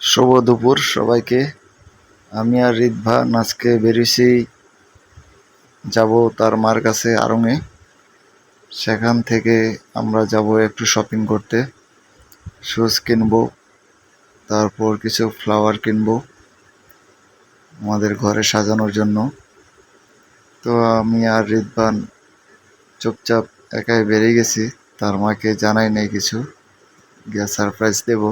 শুভ দুপুর সবাইকে। আমি আর রিদভান আজকে বেরিয়েছি, যাব তার মার কাছে আড়ংয়ে। সেখান থেকে আমরা যাব একটু শপিং করতে, শুজ কিনবো, তারপর কিছু ফ্লাওয়ার কিনবো আমাদের ঘরে সাজানোর জন্য। তো আমি আর রিদভান চুপচাপ একাই বেরিয়ে গেছি, তার মাকে জানাই নেই কিছু, গিয়ে সারপ্রাইজ দেব।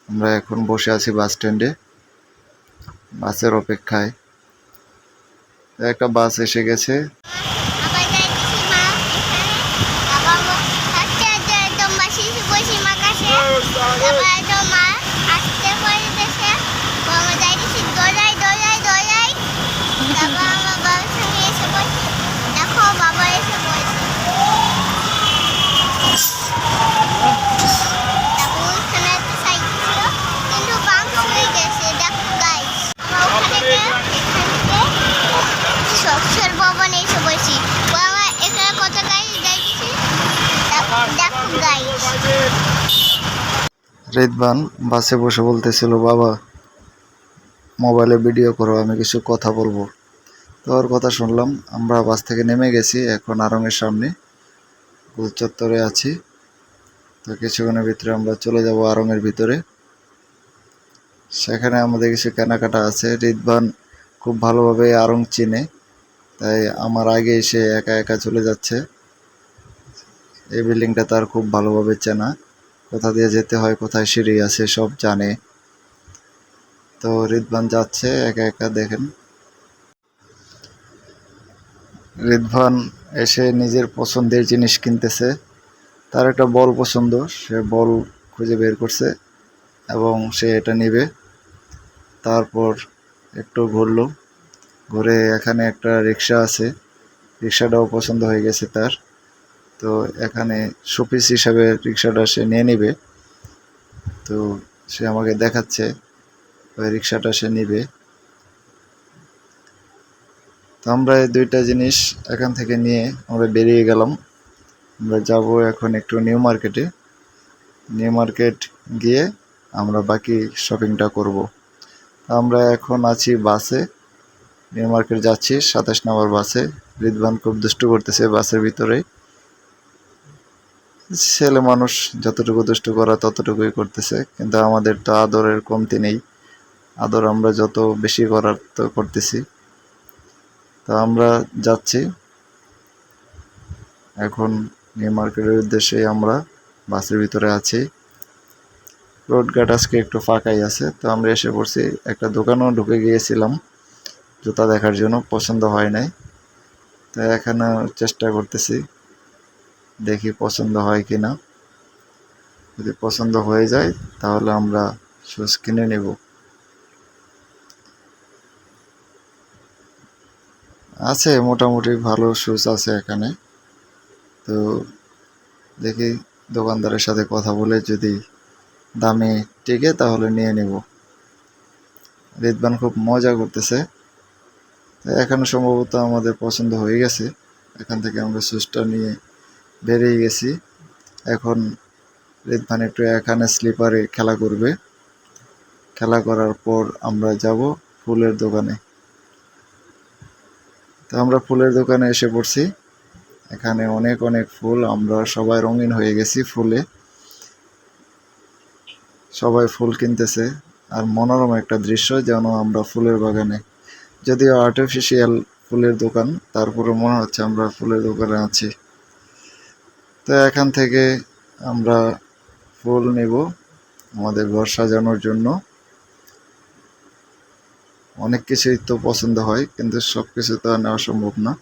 আমরা এখন বসে আছি বাস স্ট্যান্ডে, বাসের অপেক্ষায়। একটা বাস এসে গেছে। আবার যাইতেছি মা এখানে বাবা হচ্ছে যে একদম বাসি বসি মা কাছে তারপর একদম মা আসতে করিতেছে বাবা যাইতেছি দৌড়াই দৌড়াই দৌড়াই তারপর আমার বাবার সঙ্গে এসে বসি। দেখো বাবা এসে বসে তারপর ওইখানে একটা সাইকেল ছিল কিন্তু বাম্পস হয়ে গেছে। দেখো গাইস আমরা ওখানে সবসের ভবন এসে বসি। বাবা এখানে কত গাইস যাইতেছি দেখো গাইস। রিদভান বাসে বসে বলতেছিল, বাবা মোবাইলে ভিডিও করো, আমি কিছু কথা বলবো। তো ওর কথা শুনলাম। আমরা বাস থেকে নেমে গেছি, এখন আড়ংয়ের সামনে গোল চত্বরে আছি। তো কিছুক্ষণের ভিতরে আমরা চলে যাব আড়ংয়ের ভিতরে। সেখানে আমাদের কিছু কেনাকাটা আছে। রিদভান খুব ভালোভাবে আড়ং চিনে, তাই আমার আগে এসে একা একা চলে যাচ্ছে। এই বিল্ডিংটা তার খুব ভালোভাবে চেনা, কোথা দিয়ে যেতে হয়, কোথায় সিঁড়ি আছে সব জানে। তো রিদভান যাচ্ছে একা একা, দেখেন। রিদভান এসে নিজের পছন্দের জিনিস কিনতেছে। তার একটা বল পছন্দ, সে বল খুঁজে বের করছে এবং সে এটা নেবে। তারপর একটু ঘুরলো, ঘুরে এখানে একটা রিক্সা আছে, রিক্সাটাও পছন্দ হয়ে গেছে তার। তো এখানে শোপিস হিসাবে রিক্সাটা সে নিয়ে নেবে। তো সে আমাকে দেখাচ্ছে ওই রিক্সাটা সে নিবে। তো আমরা এই দুইটা জিনিস এখান থেকে নিয়ে আমরা বেরিয়ে গেলাম। আমরা যাব এখন একটু নিউ মার্কেটে। নিউ মার্কেট গিয়ে আমরা বাকি শপিংটা করব। আমরা এখন আছি বাসে, নিউ মার্কেট যাচ্ছি 27 নম্বর বাসে। রিদভান খুব দুষ্টু করতেছে বাসের ভিতরে। ছেলে মানুষ যতটুকু দুষ্টু করা ততটুকুই করতেছে, কিন্তু আমাদের তো আদরের কমতি নেই। আদর আমরা যত বেশি করার তো করতেছি। তো আমরা যাচ্ছি এখন নিউ মার্কেটের উদ্দেশ্যে। আমরা বাসের ভিতরে আছি। রোডঘাট আজকে একটু ফাঁকাই আছে। তো আমরা এসে পড়ছি, একটা দোকানেও ঢুকে গিয়েছিলাম জুতা দেখার জন্য, পছন্দ হয় নাই। তো এখানে চেষ্টা করতেছি, দেখি পছন্দ হয় কি না। যদি পছন্দ হয়ে যায় তাহলে আমরা শুজ কিনে নেব। আছে মোটামুটি ভালো শুজ আছে এখানে। তো দেখি দোকানদারের সাথে কথা বলে যদি দামে টিকে তাহলে নিয়ে নেব। রিদভান খুব মজা করতেছে। এখন সম্ভবত আমাদের পছন্দ হয়ে গেছে। এখান থেকে আমরা শুজটা নিয়ে বেরিয়ে গেছি। এখন রিদভান একটু এখানে স্লিপারে খেলা করবে। খেলা করার পর আমরা যাব ফুলের দোকানে। তো আমরা ফুলের দোকানে এসে পড়ছি। এখানে অনেক অনেক ফুল, আমরা সবাই রঙিন হয়ে গেছি ফুলে। সবাই ফুল কিনতেছে, আর মনোরম একটা দৃশ্য, যেন আমরা ফুলের বাগানে। যদিও আর্টিফিশিয়াল ফুলের দোকান, তারপরে মনে হচ্ছে আমরা ফুলের দোকানে আছি। তো এখান থেকে আমরা ফুল নেব আমাদের ঘর সাজানোর জন্য। অনেক কিছুই তো পছন্দ হয়, কিন্তু সব কিছু তো আর নেওয়া সম্ভব না।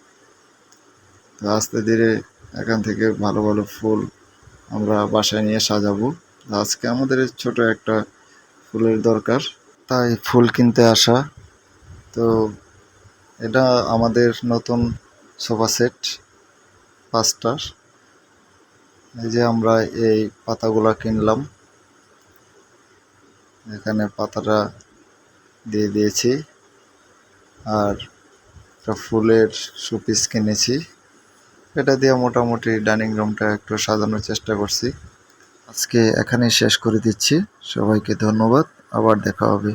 তো আস্তে ধীরে এখান থেকে ভালো ভালো ফুল আমরা বাসায় নিয়ে সাজাবো। আজকে আমাদের ছোট একটা ফুলের দরকার, তাই ফুল কিনতে আসা। তো এটা আমাদের নতুন সোফা সেট 5টার। এই যে আমরা এই পাতাগুলা কিনলাম, এখানে পাতাটা দিয়ে দিয়েছি। আর একটা ফুলের শোপিস কিনেছি, এটা দিয়ে মোটামুটি ডাইনিং রুমটা একটু সাজানোর চেষ্টা করছি। আজকে এখানেই শেষ করে দিচ্ছি। সবাইকে ধন্যবাদ। আবার দেখা হবে।